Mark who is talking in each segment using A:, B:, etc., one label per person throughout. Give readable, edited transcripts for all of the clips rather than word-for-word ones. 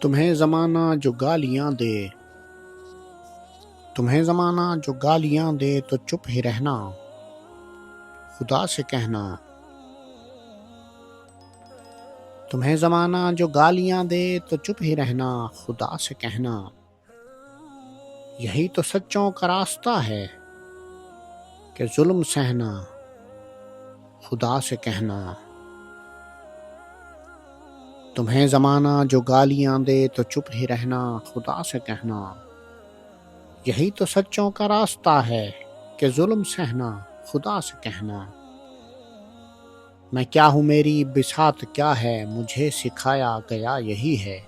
A: تمہیں زمانہ جو گالیاں دے تمہیں زمانہ جو گالیاں دے تو چپ ہی رہنا، خدا سے کہنا۔ تمہیں زمانہ جو گالیاں دے تو چپ ہی رہنا، خدا سے کہنا۔ یہی تو سچوں کا راستہ ہے کہ ظلم سہنا، خدا سے کہنا۔ تمہیں زمانہ جو گالیاں دے تو چپ ہی رہنا، خدا سے کہنا۔ یہی تو سچوں کا راستہ ہے کہ ظلم سہنا، خدا سے کہنا۔ میں کیا ہوں میری بساط کیا ہے، مجھے سکھایا گیا یہی ہے۔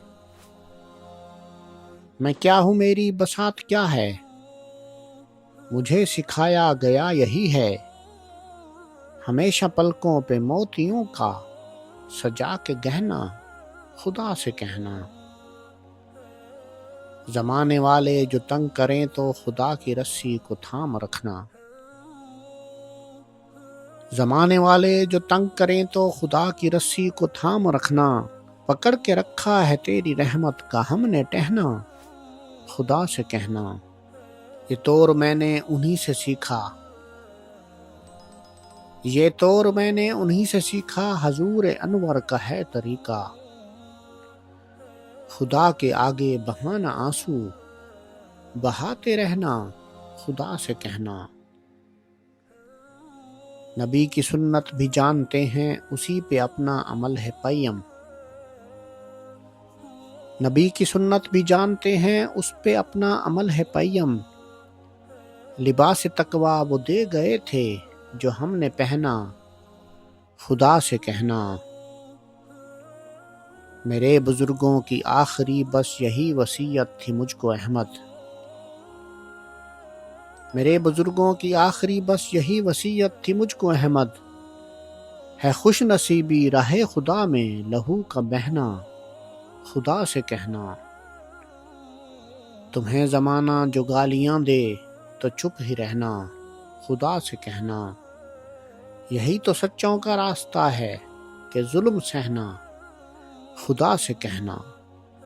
A: میں کیا ہوں میری بساط کیا ہے، مجھے سکھایا گیا یہی ہے۔ ہمیشہ پلکوں پہ موتیوں کا سجا کے گہنا، خدا سے کہنا۔ زمانے والے جو تنگ کریں تو خدا کی رسی کو تھام رکھنا۔ زمانے والے جو تنگ کریں تو خدا کی رسی کو تھام رکھنا۔ پکڑ کے رکھا ہے تیری رحمت کا ہم نے ٹہنا، خدا سے کہنا۔ یہ طور میں نے انہی سے سیکھا، یہ طور میں نے انہی سے سیکھا، حضور انور کا ہے طریقہ۔ خدا کے آگے بہانا آنسو، بہاتے رہنا، خدا سے کہنا۔ نبی کی سنت بھی جانتے ہیں، اسی پہ اپنا عمل ہے قیم۔ نبی کی سنت بھی جانتے ہیں، اس پہ اپنا عمل ہے قیم۔ لباس تقویٰ وہ دے گئے تھے جو ہم نے پہنا، خدا سے کہنا۔ میرے بزرگوں کی آخری بس یہی وصیت تھی مجھ کو احمد۔ میرے بزرگوں کی آخری بس یہی وصیت تھی مجھ کو احمد۔ ہے خوش نصیبی راہ خدا میں لہو کا بہنا، خدا سے کہنا۔ تمہیں زمانہ جو گالیاں دے تو چپ ہی رہنا، خدا سے کہنا۔ یہی تو سچوں کا راستہ ہے کہ ظلم سہنا، خدا سے کہنا۔